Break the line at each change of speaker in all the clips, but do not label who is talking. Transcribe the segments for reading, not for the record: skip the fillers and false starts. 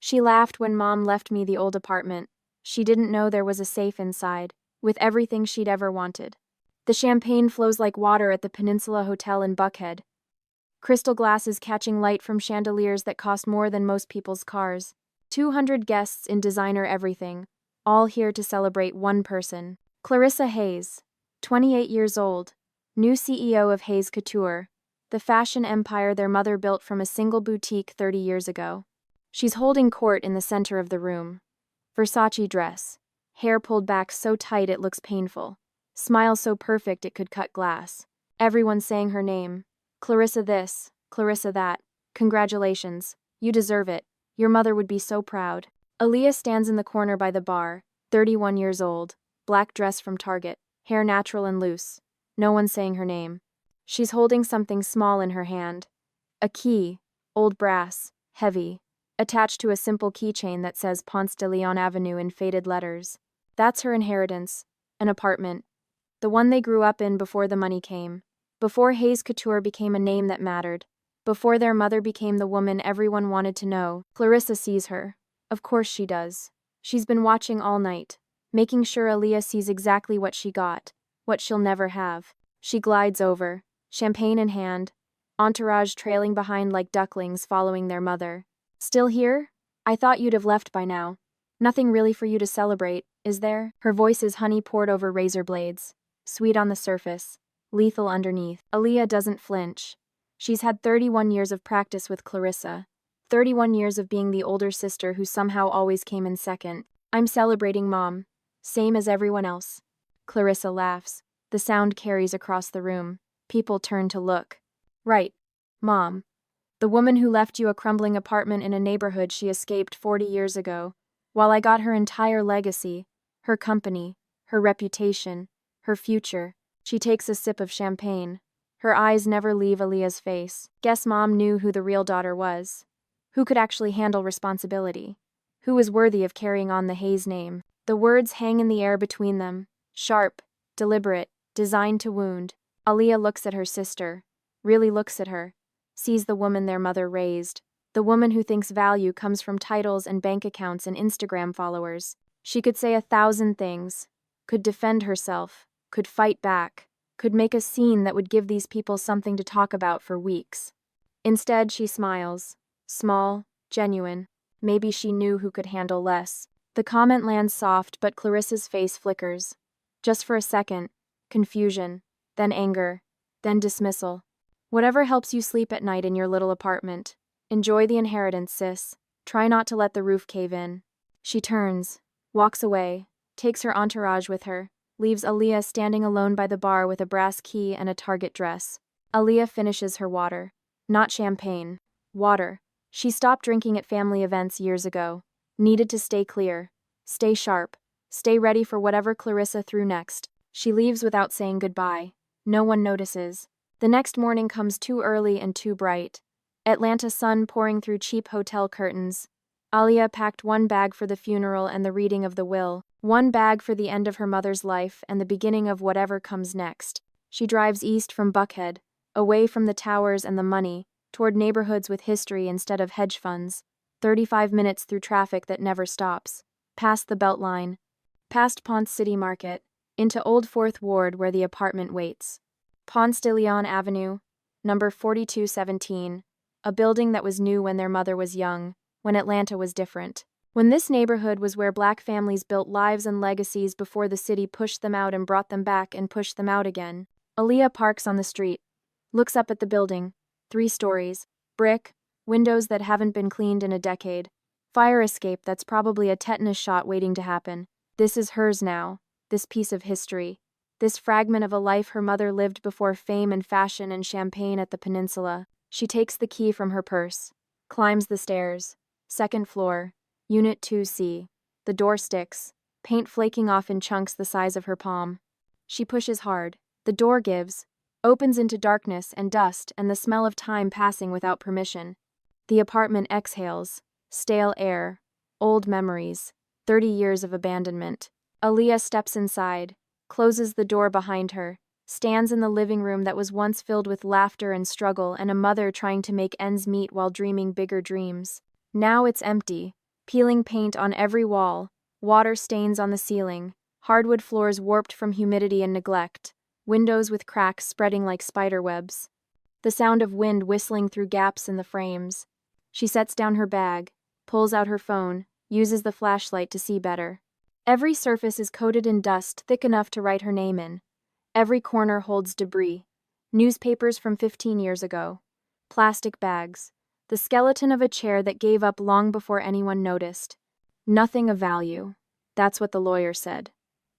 She laughed when Mom left me the old apartment. She didn't know there was a safe inside, with everything she'd ever wanted. The champagne flows like water at the Peninsula Hotel in Buckhead. Crystal glasses catching light from chandeliers that cost more than most people's cars. 200 guests in designer everything, all here to celebrate one person. Clarissa Hayes, 28 years old, new CEO of Hayes Couture, the fashion empire their mother built from a single boutique 30 years ago. She's holding court in the center of the room. Versace dress, hair pulled back so tight it looks painful, smile so perfect it could cut glass. Everyone saying her name. Clarissa this, Clarissa that. Congratulations, you deserve it. Your mother would be so proud. Aaliyah stands in the corner by the bar, 31 years old, black dress from Target, hair natural and loose. No one saying her name. She's holding something small in her hand. A key, old brass, heavy, attached to a simple keychain that says Ponce de Leon Avenue in faded letters. That's her inheritance, an apartment. The one they grew up in before the money came. Before Hayes Couture became a name that mattered. Before their mother became the woman everyone wanted to know. Clarissa sees her. Of course she does. She's been watching all night, making sure Aaliyah sees exactly what she got, what she'll never have. She glides over, champagne in hand, entourage trailing behind like ducklings following their mother. Still here? I thought you'd have left by now. Nothing really for you to celebrate, is there? Her voice is honey poured over razor blades, sweet on the surface, lethal underneath. Aaliyah doesn't flinch. She's had 31 years of practice with Clarissa. 31 years of being the older sister who somehow always came in second. I'm celebrating, Mom. Same as everyone else. Clarissa laughs. The sound carries across the room. People turn to look. Right. Mom. The woman who left you a crumbling apartment in a neighborhood she escaped 40 years ago, while I got her entire legacy, her company, her reputation, her future. She takes a sip of champagne. Her eyes never leave Aaliyah's face. Guess Mom knew who the real daughter was. Who could actually handle responsibility? Who was worthy of carrying on the Hayes name? The words hang in the air between them, sharp, deliberate, designed to wound. Aaliyah looks at her sister, really looks at her, sees the woman their mother raised, the woman who thinks value comes from titles and bank accounts and Instagram followers. She could say 1,000 things, could defend herself, could fight back, could make a scene that would give these people something to talk about for weeks. Instead, she smiles, small, genuine. Maybe she knew who could handle less. The comment lands soft, but Clarissa's face flickers. Just for a second, confusion, then anger, then dismissal. Whatever helps you sleep at night in your little apartment. Enjoy the inheritance, sis. Try not to let the roof cave in. She turns, walks away, takes her entourage with her, leaves Aaliyah standing alone by the bar with a brass key and a Target dress. Aaliyah finishes her water. Not champagne. Water. She stopped drinking at family events years ago. Needed to stay clear. Stay sharp. Stay ready for whatever Clarissa threw next. She leaves without saying goodbye. No one notices. The next morning comes too early and too bright. Atlanta sun pouring through cheap hotel curtains. Aaliyah packed one bag for the funeral and the reading of the will, one bag for the end of her mother's life and the beginning of whatever comes next. She drives east from Buckhead, away from the towers and the money, toward neighborhoods with history instead of hedge funds. 35 minutes through traffic that never stops. Past the Beltline. Past Ponce City Market. Into Old Fourth Ward where the apartment waits. Ponce de Leon Avenue, number 4217. A building that was new when their mother was young, when Atlanta was different. When this neighborhood was where black families built lives and legacies before the city pushed them out and brought them back and pushed them out again. Aaliyah parks on the street, looks up at the building. 3 stories, brick, windows that haven't been cleaned in a decade. Fire escape that's probably a tetanus shot waiting to happen. This is hers now, this piece of history. This fragment of a life her mother lived before fame and fashion and champagne at the Peninsula. She takes the key from her purse, climbs the stairs. 2nd floor, Unit 2C. The door sticks, paint flaking off in chunks the size of her palm. She pushes hard. The door gives, opens into darkness and dust and the smell of time passing without permission. The apartment exhales, stale air, old memories, 30 years of abandonment. Aaliyah steps inside, closes the door behind her, stands in the living room that was once filled with laughter and struggle and a mother trying to make ends meet while dreaming bigger dreams. Now it's empty, Peeling paint on every wall, water stains on the ceiling, hardwood floors warped from humidity and neglect, windows with cracks spreading like spider webs. The sound of wind whistling through gaps in the frames. She sets down her bag, pulls out her phone, uses the flashlight to see better. Every surface is coated in dust thick enough to write her name in. Every corner holds debris. Newspapers from 15 years ago. Plastic bags. The skeleton of a chair that gave up long before anyone noticed. Nothing of value. That's what the lawyer said.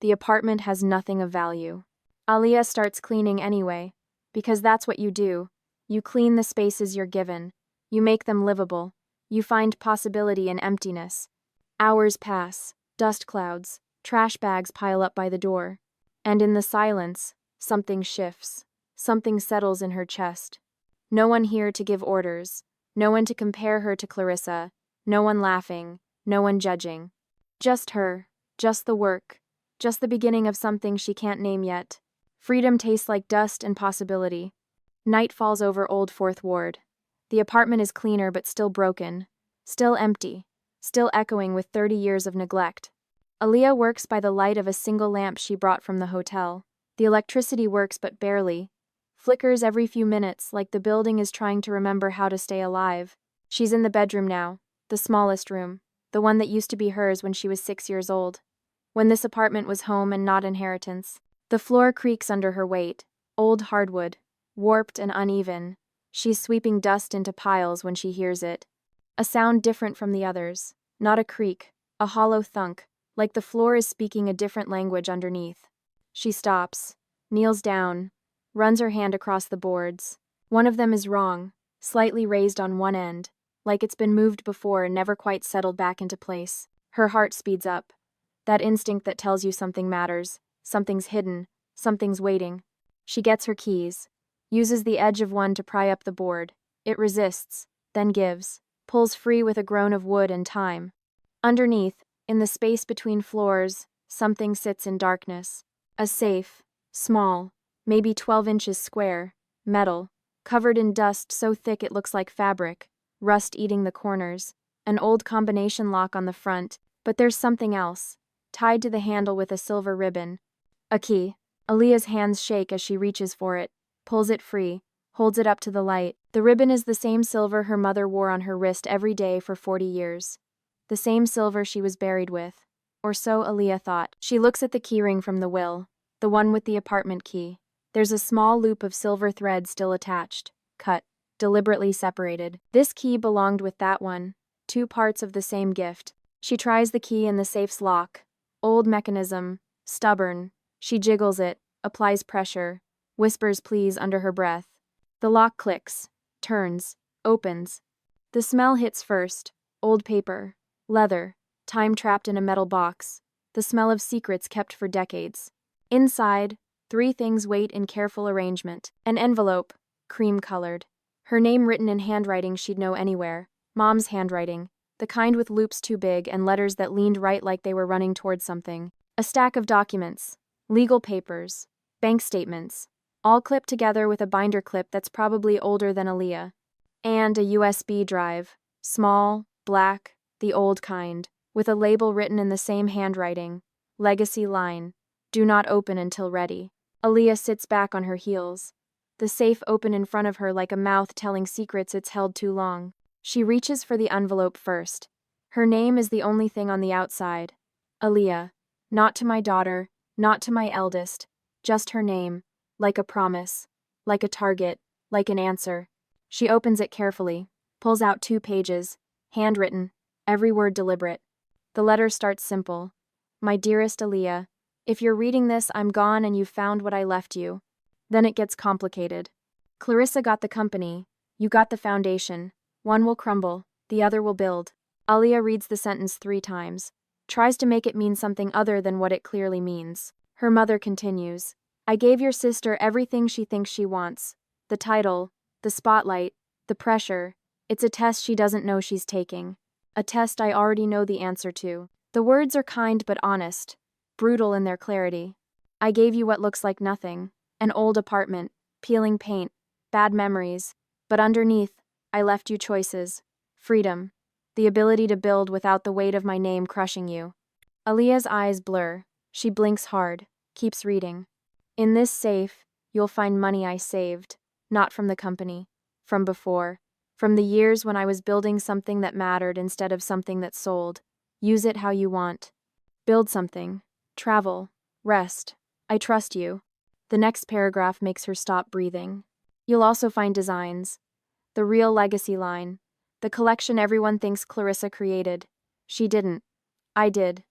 The apartment has nothing of value. Aliyah starts cleaning anyway, because that's what you do. You clean the spaces you're given. You make them livable. You find possibility in emptiness. Hours pass, dust clouds, trash bags pile up by the door. And in the silence, something shifts. Something settles in her chest. No one here to give orders. No one to compare her to Clarissa. No one laughing. No one judging. Just her. Just the work. Just the beginning of something she can't name yet. Freedom tastes like dust and possibility. Night falls over Old Fourth Ward. The apartment is cleaner but still broken. Still empty. Still echoing with 30 years of neglect. Aliyah works by the light of a single lamp she brought from the hotel. The electricity works but barely. Flickers every few minutes like the building is trying to remember how to stay alive. She's in the bedroom now, the smallest room, the one that used to be hers when she was 6 years old. When this apartment was home and not inheritance. The floor creaks under her weight, old hardwood, warped and uneven. She's sweeping dust into piles when she hears it. A sound different from the others, not a creak, a hollow thunk, like the floor is speaking a different language underneath. She stops, kneels down, runs her hand across the boards. One of them is wrong, slightly raised on one end, like it's been moved before and never quite settled back into place. Her heart speeds up. That instinct that tells you something matters, something's hidden, something's waiting. She gets her keys, uses the edge of one to pry up the board. It resists, then gives, pulls free with a groan of wood and time. Underneath, in the space between floors, something sits in darkness. A safe, small, maybe 12 inches square, metal, covered in dust so thick it looks like fabric, rust eating the corners, an old combination lock on the front, but there's something else, tied to the handle with a silver ribbon. A key. Aliyah's hands shake as she reaches for it, pulls it free, holds it up to the light. The ribbon is the same silver her mother wore on her wrist every day for 40 years. The same silver she was buried with. Or so Aliyah thought. She looks at the keyring from the will, the one with the apartment key. There's a small loop of silver thread still attached, cut, deliberately separated. This key belonged with that one, 2 parts of the same gift. She tries the key in the safe's lock. Old mechanism, stubborn. She jiggles it, applies pressure, whispers please under her breath. The lock clicks, turns, opens. The smell hits first, old paper, leather, time trapped in a metal box, the smell of secrets kept for decades. Inside, 3 things wait in careful arrangement. An envelope, cream-colored. Her name written in handwriting she'd know anywhere, Mom's handwriting, the kind with loops too big and letters that leaned right like they were running towards something. A stack of documents, legal papers, bank statements, all clipped together with a binder clip that's probably older than Aliyah. And a USB drive, small, black, the old kind, with a label written in the same handwriting, legacy line, do not open until ready. Aliyah sits back on her heels, the safe open in front of her like a mouth telling secrets it's held too long. She reaches for the envelope first. Her name is the only thing on the outside. Aliyah. Not to my daughter, not to my eldest, just her name, like a promise, like a target, like an answer. She opens it carefully, pulls out 2 pages, handwritten, every word deliberate. The letter starts simple. My dearest Aliyah, if you're reading this, I'm gone and you found what I left you. Then it gets complicated. Clarissa got the company, you got the foundation. One will crumble, the other will build. Aliyah reads the sentence 3 times, tries to make it mean something other than what it clearly means. Her mother continues, I gave your sister everything she thinks she wants. The title, the spotlight, the pressure. It's a test she doesn't know she's taking. A test I already know the answer to. The words are kind but honest, brutal in their clarity. I gave you what looks like nothing. An old apartment, peeling paint, bad memories. But underneath, I left you choices. Freedom. The ability to build without the weight of my name crushing you. Aaliyah's eyes blur. She blinks hard, keeps reading. In this safe, you'll find money I saved. Not from the company. From before. From the years when I was building something that mattered instead of something that sold. Use it how you want. Build something. Travel. Rest. I trust you. The next paragraph makes her stop breathing. You'll also find designs. The real legacy line. The collection everyone thinks Clarissa created. She didn't. I did.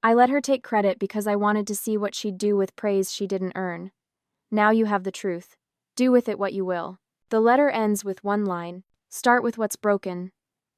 I let her take credit because I wanted to see what she'd do with praise she didn't earn. Now you have the truth. Do with it what you will. The letter ends with one line. Start with what's broken.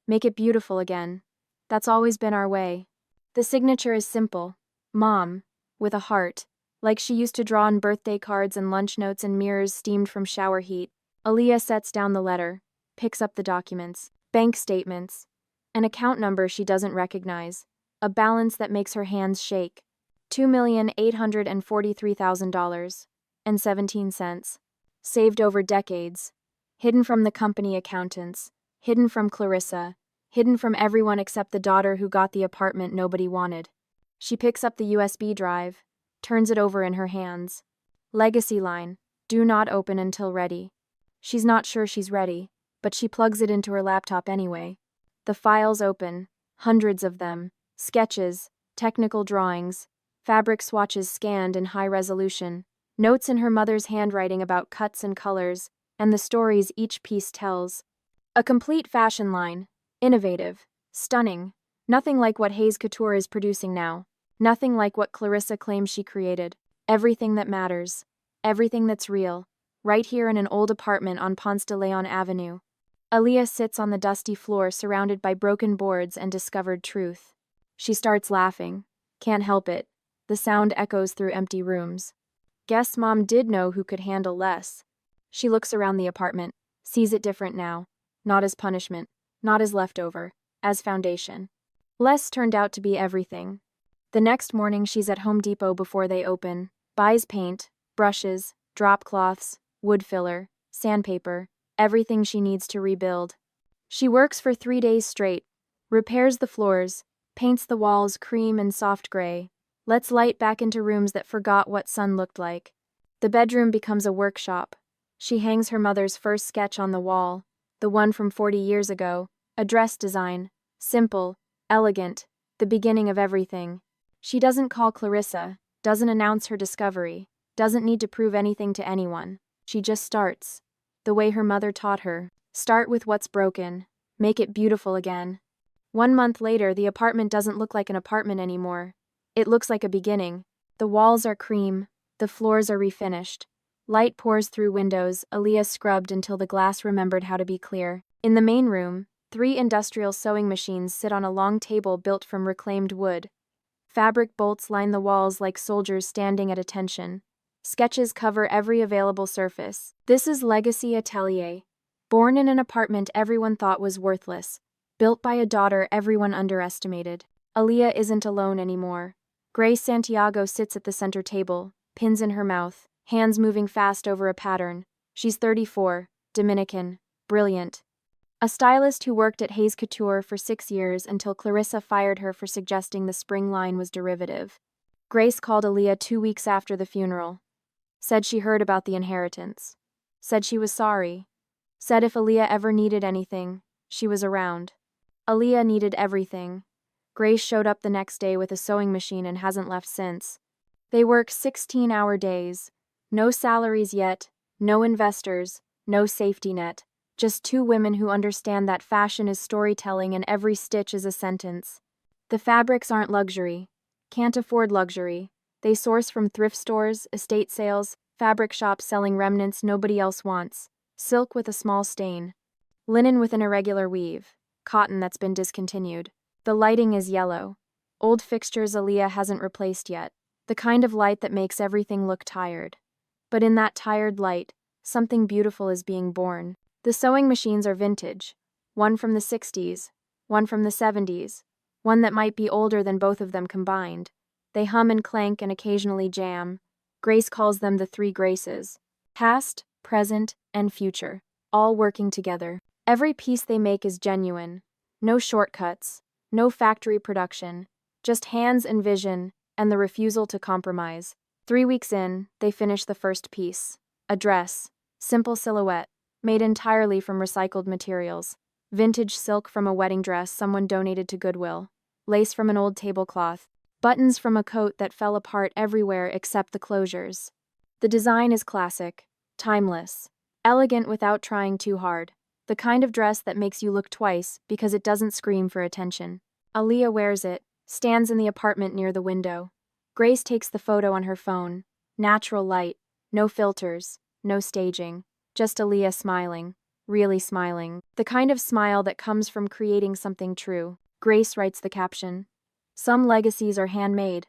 Make it beautiful again. That's always been our way. The signature is simple. Mom, with a heart, like she used to draw on birthday cards and lunch notes and mirrors steamed from shower heat. Aaliyah sets down the letter, picks up the documents, bank statements, an account number she doesn't recognize, a balance that makes her hands shake. $2,843,000.17. Saved over decades. Hidden from the company accountants, hidden from Clarissa, hidden from everyone except the daughter who got the apartment nobody wanted. She picks up the USB drive, turns it over in her hands. Legacy line, do not open until ready. She's not sure she's ready, but she plugs it into her laptop anyway. The files open, hundreds of them, sketches, technical drawings, fabric swatches scanned in high resolution, notes in her mother's handwriting about cuts and colors, and the stories each piece tells. A complete fashion line, innovative, stunning, nothing like what Haze Couture is producing now, nothing like what Clarissa claims she created. Everything that matters, everything that's real, right here in an old apartment on Ponce de Leon Avenue. Aaliyah sits on the dusty floor surrounded by broken boards and discovered truth. She starts laughing. Can't help it. The sound echoes through empty rooms. Guess Mom did know who could handle less. She looks around the apartment, sees it different now. Not as punishment, not as leftover, as foundation. Less turned out to be everything. The next morning she's at Home Depot before they open, buys paint, brushes, drop cloths, wood filler, sandpaper, everything she needs to rebuild. She works for 3 days straight, repairs the floors, paints the walls cream and soft gray, lets light back into rooms that forgot what sun looked like. The bedroom becomes a workshop. She hangs her mother's first sketch on the wall, the one from 40 years ago, a dress design, simple, elegant, the beginning of everything. She doesn't call Clarissa, doesn't announce her discovery, doesn't need to prove anything to anyone. She just starts. The way her mother taught her. Start with what's broken. Make it beautiful again. 1 month later, the apartment doesn't look like an apartment anymore. It looks like a beginning. The walls are cream. The floors are refinished. Light pours through windows, Aaliyah scrubbed until the glass remembered how to be clear. In the main room, 3 industrial sewing machines sit on a long table built from reclaimed wood. Fabric bolts line the walls like soldiers standing at attention. Sketches cover every available surface. This is Legacy Atelier. Born in an apartment everyone thought was worthless. Built by a daughter everyone underestimated. Aaliyah isn't alone anymore. Grace Santiago sits at the center table, pins in her mouth, hands moving fast over a pattern. She's 34, Dominican, brilliant. A stylist who worked at Haze Couture for 6 years until Clarissa fired her for suggesting the spring line was derivative. Grace called Aaliyah 2 weeks after the funeral. Said she heard about the inheritance. Said she was sorry. Said if Aaliyah ever needed anything, she was around. Aaliyah needed everything. Grace showed up the next day with a sewing machine and hasn't left since. They work 16-hour days. No salaries yet, no investors, no safety net. Just 2 women who understand that fashion is storytelling and every stitch is a sentence. The fabrics aren't luxury. Can't afford luxury. They source from thrift stores, estate sales, fabric shops selling remnants nobody else wants. Silk with a small stain. Linen with an irregular weave. Cotton that's been discontinued. The lighting is yellow. Old fixtures Aaliyah hasn't replaced yet. The kind of light that makes everything look tired. But in that tired light, something beautiful is being born. The sewing machines are vintage. One from the 60s, one from the 70s, one that might be older than both of them combined. They hum and clank and occasionally jam. Grace calls them the 3 graces. Past, present, and future, all working together. Every piece they make is genuine. No shortcuts, no factory production, just hands and vision, and the refusal to compromise. 3 weeks in, they finish the first piece. A dress, simple silhouette, made entirely from recycled materials. Vintage silk from a wedding dress someone donated to Goodwill. Lace from an old tablecloth. Buttons from a coat that fell apart everywhere except the closures. The design is classic, timeless, elegant without trying too hard. The kind of dress that makes you look twice because it doesn't scream for attention. Aaliyah wears it, stands in the apartment near the window. Grace takes the photo on her phone. Natural light, no filters, no staging. Just Aaliyah smiling, really smiling. The kind of smile that comes from creating something true. Grace writes the caption. Some legacies are handmade.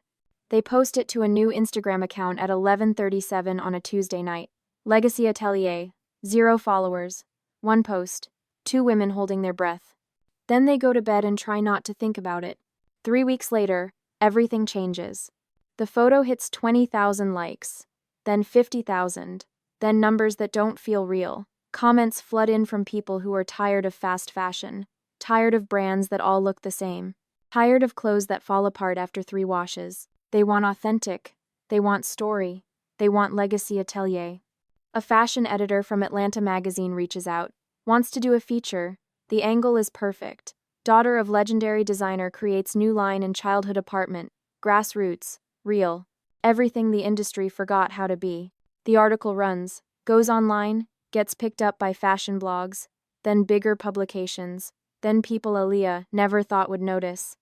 They post it to a new Instagram account at 11:37 on a Tuesday night. Legacy Atelier, 0 followers. 1 post, 2 women holding their breath. Then they go to bed and try not to think about it. 3 weeks later, everything changes. The photo hits 20,000 likes, then 50,000, then numbers that don't feel real. Comments flood in from people who are tired of fast fashion, tired of brands that all look the same, tired of clothes that fall apart after 3 washes. They want authentic, they want story, they want Legacy Atelier. A fashion editor from Atlanta magazine reaches out, wants to do a feature. The angle is perfect. Daughter of legendary designer creates new line in childhood apartment. Grassroots, real. Everything the industry forgot how to be. The article runs, goes online, gets picked up by fashion blogs, then bigger publications, then people Aaliyah never thought would notice.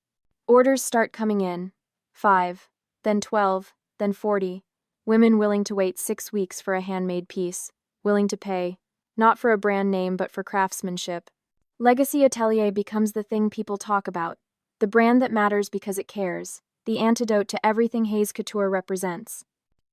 Orders start coming in. 5, then 12, then 40. Women willing to wait 6 weeks for a handmade piece, willing to pay, not for a brand name but for craftsmanship. Legacy Atelier becomes the thing people talk about, the brand that matters because it cares, the antidote to everything Haze Couture represents.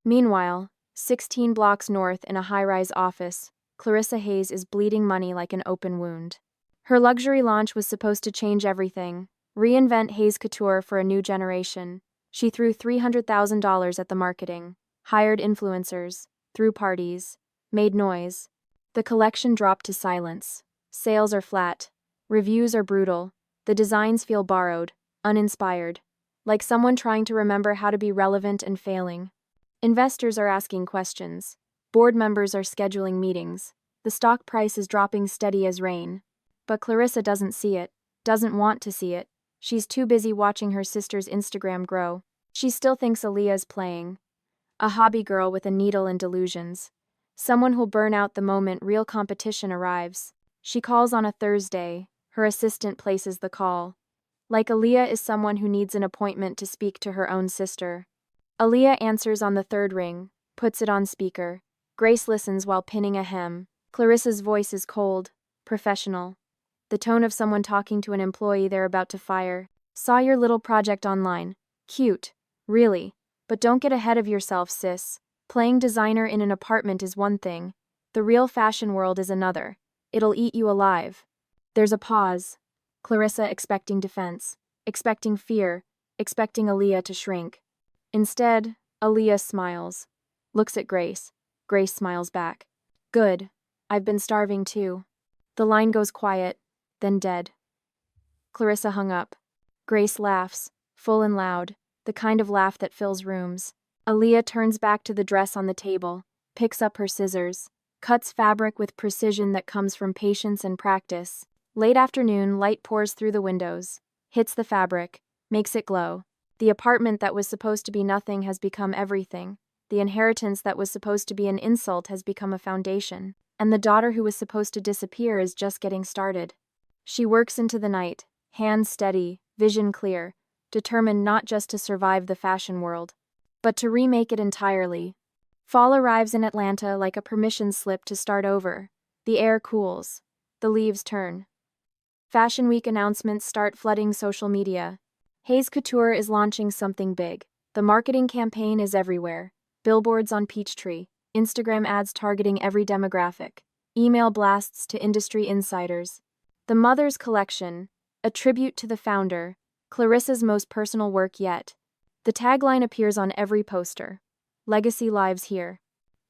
Meanwhile, 16 blocks north in a high-rise office, Clarissa Hayes is bleeding money like an open wound. Her luxury launch was supposed to change everything, reinvent Haze Couture for a new generation. She threw $300,000 at the marketing, hired influencers, threw parties, made noise. The collection dropped to silence. Sales are flat. Reviews are brutal. The designs feel borrowed, uninspired, like someone trying to remember how to be relevant and failing. Investors are asking questions. Board members are scheduling meetings. The stock price is dropping steady as rain. But Clarissa doesn't see it, doesn't want to see it. She's too busy watching her sister's Instagram grow. She still thinks Aaliyah's playing. A hobby girl with a needle and delusions. Someone who'll burn out the moment real competition arrives. She calls on a Thursday. Her assistant places the call. Like Aaliyah is someone who needs an appointment to speak to her own sister. Aaliyah answers on the 3rd ring, puts it on speaker. Grace listens while pinning a hem. Clarissa's voice is cold, professional. The tone of someone talking to an employee they're about to fire. Saw your little project online. Cute. Really. But don't get ahead of yourself, sis. Playing designer in an apartment is one thing. The real fashion world is another. It'll eat you alive. There's a pause. Clarissa expecting defense, expecting fear, expecting Aaliyah to shrink. Instead, Aaliyah smiles. Looks at Grace. Grace smiles back. Good. I've been starving too. The line goes quiet, then dead. Clarissa hung up. Grace laughs, full and loud, the kind of laugh that fills rooms. Aaliyah turns back to the dress on the table, picks up her scissors, cuts fabric with precision that comes from patience and practice. Late afternoon, light pours through the windows, hits the fabric, makes it glow. The apartment that was supposed to be nothing has become everything. The inheritance that was supposed to be an insult has become a foundation. And the daughter who was supposed to disappear is just getting started. She works into the night, hands steady, vision clear, determined not just to survive the fashion world, but to remake it entirely. Fall arrives in Atlanta like a permission slip to start over. The air cools. The leaves turn. Fashion Week announcements start flooding social media. Haze Couture is launching something big. The marketing campaign is everywhere. Billboards on Peachtree, Instagram ads targeting every demographic, email blasts to industry insiders. The Mother's Collection, a tribute to the founder, Clarissa's most personal work yet. The tagline appears on every poster. Legacy lives here.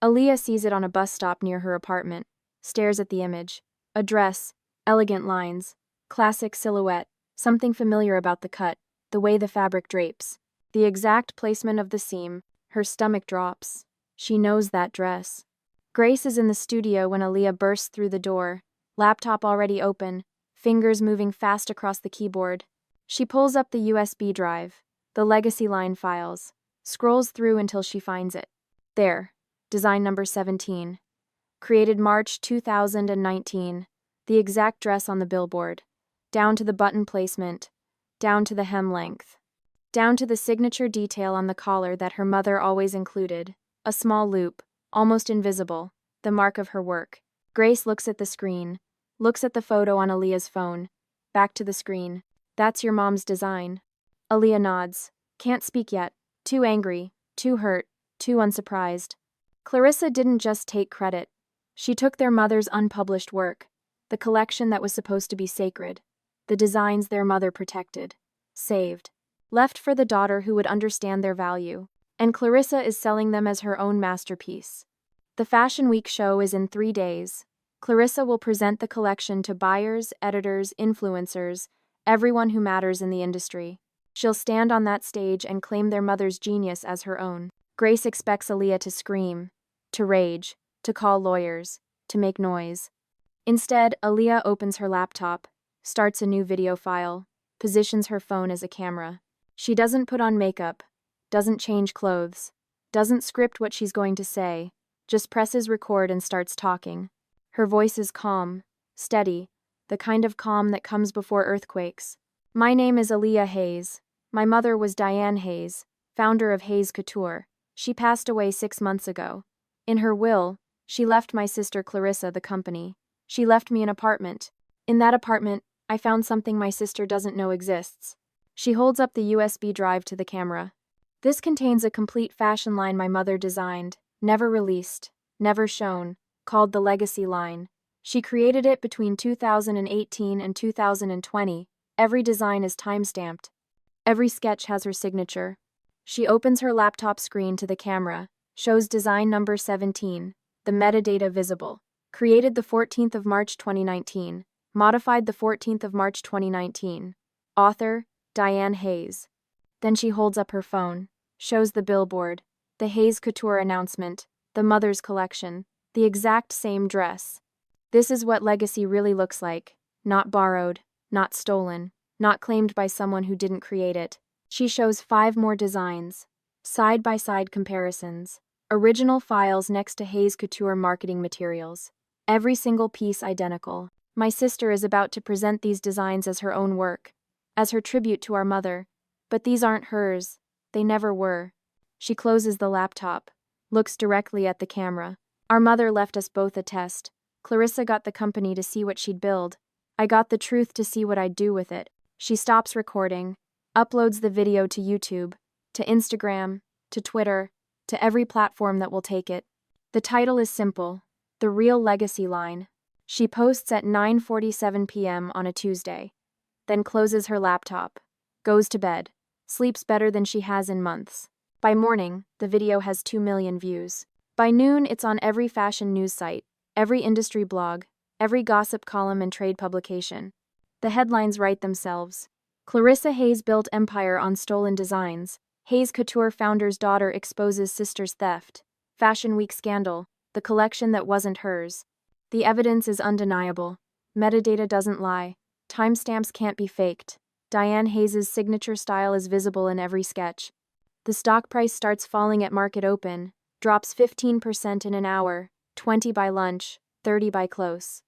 Aaliyah sees it on a bus stop near her apartment, stares at the image. A dress, elegant lines, Classic silhouette, something familiar about the cut, the way the fabric drapes. The exact placement of the seam, her stomach drops. She knows that dress. Grace is in the studio when Aaliyah bursts through the door, laptop already open, fingers moving fast across the keyboard. She pulls up the USB drive, the legacy line files, scrolls through until she finds it. There, design number 17. Created March 2019, the exact dress on the billboard, down to the button placement, down to the hem length, down to the signature detail on the collar that her mother always included, a small loop, almost invisible, the mark of her work. Grace looks at the screen, looks at the photo on Aaliyah's phone, back to the screen. That's your mom's design. Aaliyah nods, can't speak yet, too angry, too hurt, too unsurprised. Clarissa didn't just take credit. She took their mother's unpublished work, the collection that was supposed to be sacred, the designs their mother protected, saved, left for the daughter who would understand their value, and Clarissa is selling them as her own masterpiece. The Fashion Week show is in 3 days. Clarissa will present the collection to buyers, editors, influencers, everyone who matters in the industry. She'll stand on that stage and claim their mother's genius as her own. Grace expects Aaliyah to scream, to rage, to call lawyers, to make noise. Instead, Aaliyah opens her laptop, starts a new video file, positions her phone as a camera. She doesn't put on makeup, doesn't change clothes, doesn't script what she's going to say, just presses record and starts talking. Her voice is calm, steady, the kind of calm that comes before earthquakes. My name is Aaliyah Hayes. My mother was Diane Hayes, founder of Hayes Couture. She passed away 6 months ago. In her will, she left my sister Clarissa the company. She left me an apartment. In that apartment, I found something my sister doesn't know exists. She holds up the USB drive to the camera. This contains a complete fashion line my mother designed, never released, never shown, called the Legacy line. She created it between 2018 and 2020. Every design is time-stamped. Every sketch has her signature. She opens her laptop screen to the camera, shows design number 17, the metadata visible. Created the 14th of March 2019. Modified the 14th of March 2019. Author, Diane Hayes. Then she holds up her phone, shows the billboard, the Hayes Couture announcement, the mother's collection, the exact same dress. This is what legacy really looks like, not borrowed, not stolen, not claimed by someone who didn't create it. She shows 5 more designs, side-by-side comparisons, original files next to Hayes Couture marketing materials. Every single piece identical. My sister is about to present these designs as her own work, as her tribute to our mother, but these aren't hers. They never were. She closes the laptop, looks directly at the camera. Our mother left us both a test. Clarissa got the company to see what she'd build. I got the truth to see what I'd do with it. She stops recording, uploads the video to YouTube, to Instagram, to Twitter, to every platform that will take it. The title is simple, The Real Legacy Line. She posts at 9:47 p.m. on a Tuesday, then closes her laptop, goes to bed, sleeps better than she has in months. By morning, the video has 2 million views. By noon, it's on every fashion news site, every industry blog, every gossip column and trade publication. The headlines write themselves. Clarissa Hayes built empire on stolen designs. Hayes Couture founder's daughter exposes sister's theft. Fashion Week scandal, the collection that wasn't hers. The evidence is undeniable. Metadata doesn't lie. Timestamps can't be faked. Diane Hayes' signature style is visible in every sketch. The stock price starts falling at market open, drops 15% in an hour, 20% by lunch, 30% by close.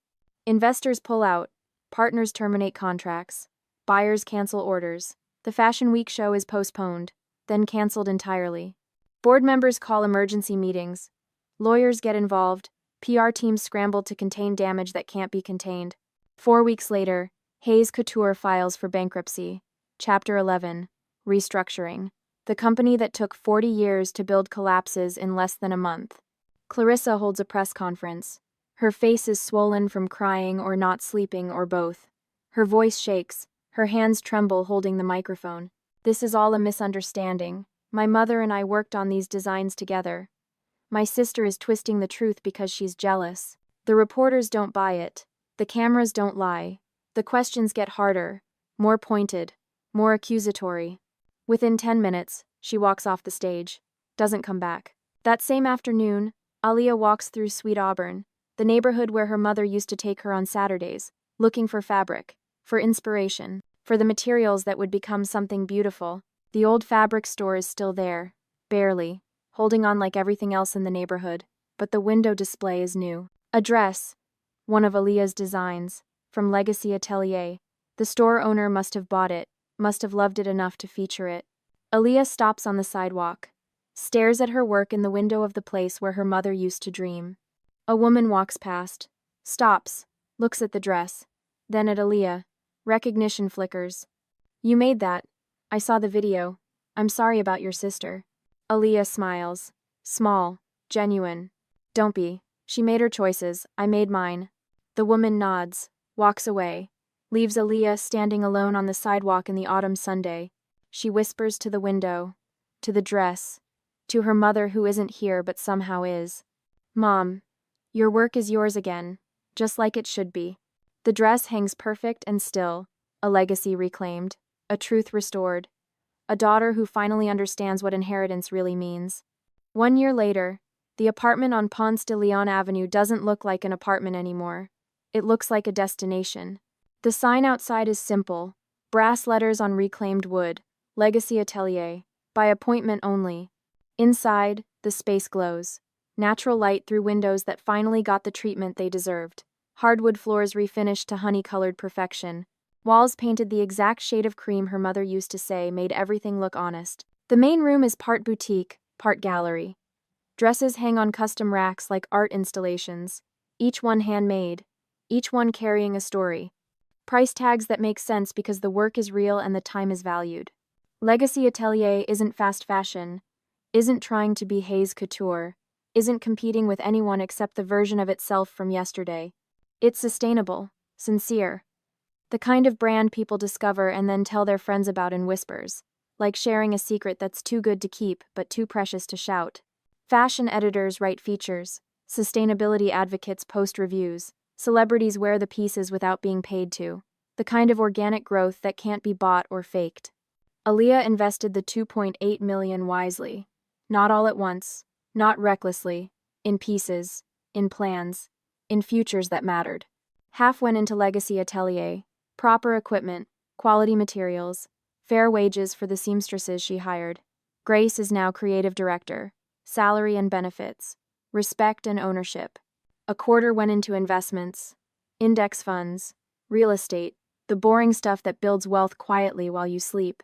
Investors pull out. Partners terminate contracts. Buyers cancel orders. The Fashion Week show is postponed, then canceled entirely. Board members call emergency meetings. Lawyers get involved. PR teams scramble to contain damage that can't be contained. 4 weeks later, Hayes Couture files for bankruptcy. Chapter 11. Restructuring. The company that took 40 years to build collapses in less than a month. Clarissa holds a press conference. Her face is swollen from crying or not sleeping or both. Her voice shakes. Her hands tremble holding the microphone. This is all a misunderstanding. My mother and I worked on these designs together. My sister is twisting the truth because she's jealous. The reporters don't buy it. The cameras don't lie. The questions get harder, more pointed, more accusatory. Within 10 minutes, she walks off the stage. Doesn't come back. That same afternoon, Aliyah walks through Sweet Auburn, the neighborhood where her mother used to take her on Saturdays, looking for fabric, for inspiration, for the materials that would become something beautiful. The old fabric store is still there, barely, holding on like everything else in the neighborhood, but the window display is new. A dress, one of Aliyah's designs, from Legacy Atelier. The store owner must have bought it, must have loved it enough to feature it. Aliyah stops on the sidewalk, stares at her work in the window of the place where her mother used to dream. A woman walks past, stops, looks at the dress, then at Aliyah. Recognition flickers. "You made that. I saw the video. I'm sorry about your sister." Aliyah smiles. Small, genuine. "Don't be. She made her choices, I made mine." The woman nods, walks away, leaves Aliyah standing alone on the sidewalk in the autumn Sunday. She whispers to the window, to the dress, to her mother who isn't here but somehow is. "Mom, your work is yours again, just like it should be." The dress hangs perfect and still, a legacy reclaimed, a truth restored, a daughter who finally understands what inheritance really means. 1 year later, the apartment on Ponce de Leon Avenue doesn't look like an apartment anymore. It looks like a destination. The sign outside is simple, brass letters on reclaimed wood, Legacy Atelier, by appointment only. Inside, the space glows. Natural light through windows that finally got the treatment they deserved. Hardwood floors refinished to honey-colored perfection. Walls painted the exact shade of cream her mother used to say made everything look honest. The main room is part boutique, part gallery. Dresses hang on custom racks like art installations, each one handmade, each one carrying a story. Price tags that make sense because the work is real and the time is valued. Legacy Atelier isn't fast fashion, isn't trying to be haute couture, isn't competing with anyone except the version of itself from yesterday. It's sustainable, sincere. The kind of brand people discover and then tell their friends about in whispers, like sharing a secret that's too good to keep but too precious to shout. Fashion editors write features, sustainability advocates post reviews, celebrities wear the pieces without being paid to. The kind of organic growth that can't be bought or faked. Aliyah invested the $2.8 million wisely. Not all at once, not recklessly, in pieces, in plans, in futures that mattered. Half went into Legacy Atelier, proper equipment, quality materials, fair wages for the seamstresses she hired. Grace is now creative director, salary and benefits, respect and ownership. A quarter went into investments, index funds, real estate, the boring stuff that builds wealth quietly while you sleep.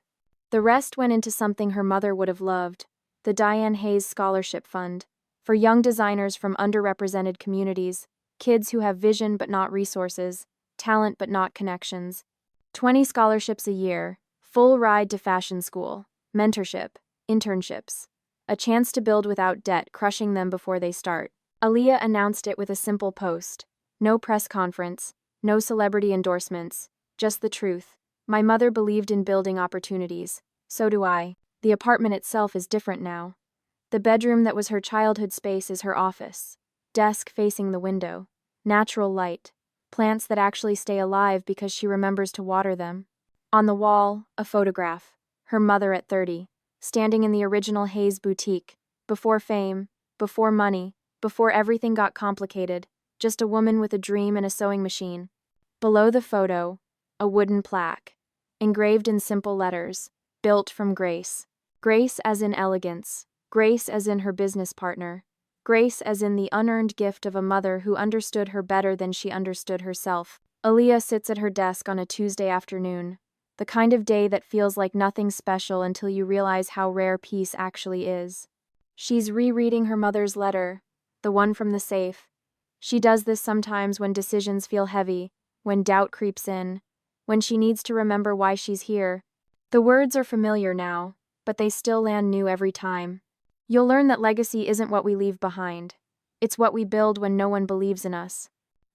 The rest went into something her mother would have loved, the Diane Hayes Scholarship Fund, for young designers from underrepresented communities, kids who have vision but not resources, talent but not connections. 20 scholarships a year, full ride to fashion school, mentorship, internships. A chance to build without debt crushing them before they start. Aliyah announced it with a simple post. No press conference, no celebrity endorsements, just the truth. My mother believed in building opportunities. So do I. The apartment itself is different now. The bedroom that was her childhood space is her office. Desk facing the window. Natural light. Plants that actually stay alive because she remembers to water them. On the wall, a photograph. Her mother at 30, standing in the original Hayes boutique. Before fame, before money, before everything got complicated. Just a woman with a dream and a sewing machine. Below the photo, a wooden plaque. Engraved in simple letters. Built from Grace. Grace as in elegance. Grace as in her business partner. Grace as in the unearned gift of a mother who understood her better than she understood herself. Aliyah sits at her desk on a Tuesday afternoon. The kind of day that feels like nothing special until you realize how rare peace actually is. She's rereading her mother's letter, the one from the safe. She does this sometimes when decisions feel heavy, when doubt creeps in, when she needs to remember why she's here. The words are familiar now, but they still land new every time. You'll learn that legacy isn't what we leave behind. It's what we build when no one believes in us.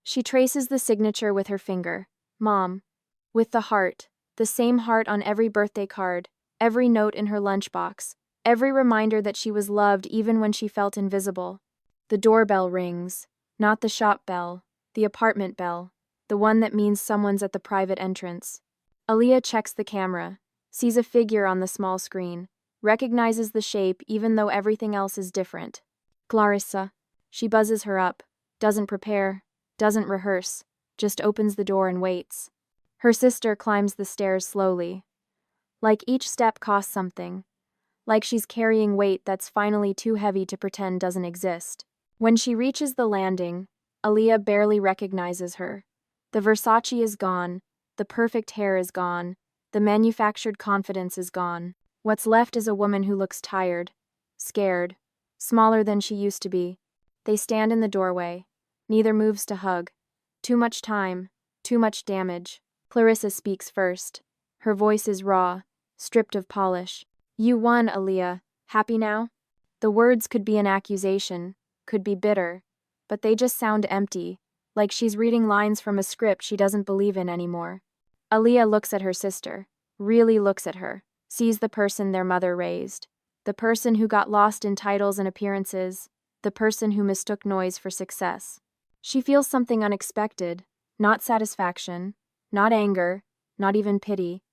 She traces the signature with her finger. Mom. With the heart. The same heart on every birthday card, every note in her lunchbox, every reminder that she was loved even when she felt invisible. The doorbell rings. Not the shop bell, the apartment bell. the one that means someone's at the private entrance. Aaliyah checks the camera, sees a figure on the small screen, recognizes the shape even though everything else is different. Clarissa. She buzzes her up, doesn't prepare, doesn't rehearse, just opens the door and waits. Her sister climbs the stairs slowly. Like each step costs something. Like she's carrying weight that's finally too heavy to pretend doesn't exist. When she reaches the landing, Aaliyah barely recognizes her. The Versace is gone, the perfect hair is gone, the manufactured confidence is gone. What's left is a woman who looks tired, scared, smaller than she used to be. They stand in the doorway. Neither moves to hug. Too much time, too much damage. Clarissa speaks first. Her voice is raw, stripped of polish. You won, Aaliyah. Happy now? The words could be an accusation, could be bitter, but they just sound empty, like she's reading lines from a script she doesn't believe in anymore. Aaliyah looks at her sister, really looks at her, sees the person their mother raised, the person who got lost in titles and appearances, the person who mistook noise for success. She feels something unexpected, not satisfaction, not anger, not even pity,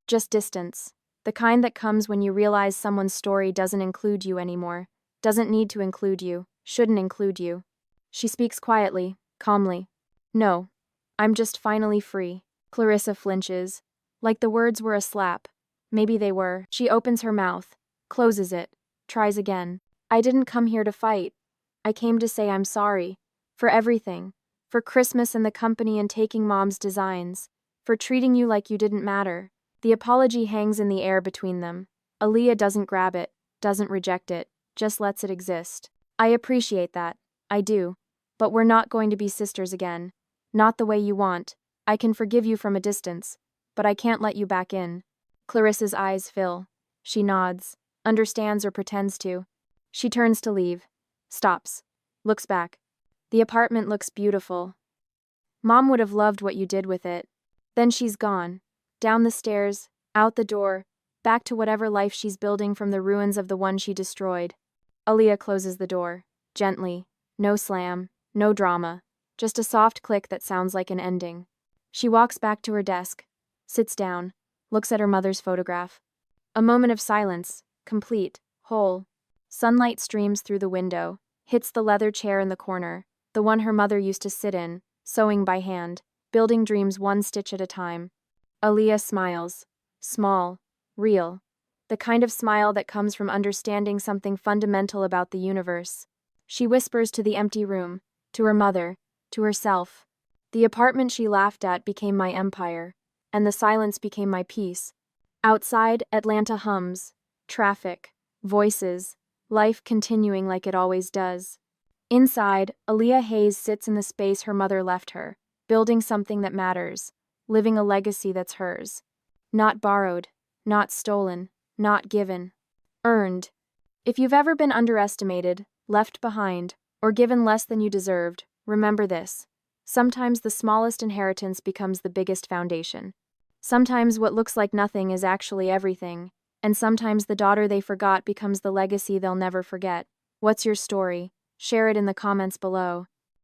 just distance, the kind that comes when you realize someone's story doesn't include you anymore, doesn't need to include you, shouldn't include you. She speaks quietly, calmly. No, I'm just finally free. Clarissa flinches, like the words were a slap. Maybe they were. She opens her mouth, closes it, tries again. I didn't come here to fight. I came to say I'm sorry. For everything. For Christmas and the company and taking Mom's designs. For treating you like you didn't matter. The apology hangs in the air between them. Aaliyah doesn't grab it, doesn't reject it, just lets it exist. I appreciate that. I do. But we're not going to be sisters again. Not the way you want. I can forgive you from a distance, but I can't let you back in. Clarissa's eyes fill. She nods, understands or pretends to. She turns to leave. Stops. Looks back. The apartment looks beautiful. Mom would have loved what you did with it. Then she's gone. Down the stairs, out the door, back to whatever life she's building from the ruins of the one she destroyed. Aaliyah closes the door, gently. No slam, no drama. Just a soft click that sounds like an ending. She walks back to her desk, sits down, looks at her mother's photograph. A moment of silence, complete, whole. Sunlight streams through the window, hits the leather chair in the corner, the one her mother used to sit in, sewing by hand, building dreams one stitch at a time. Aaliyah smiles. Small. Real. The kind of smile that comes from understanding something fundamental about the universe. She whispers to the empty room, to her mother, to herself. The apartment she laughed at became my empire, and the silence became my peace. Outside, Atlanta hums. Traffic. Voices. Life continuing like it always does. Inside, Aaliyah Hayes sits in the space her mother left her, building something that matters, living a legacy that's hers. Not borrowed, not stolen, not given. Earned. If you've ever been underestimated, left behind, or given less than you deserved, remember this. Sometimes the smallest inheritance becomes the biggest foundation. Sometimes what looks like nothing is actually everything, and sometimes the daughter they forgot becomes the legacy they'll never forget. What's your story? Share it in the comments below.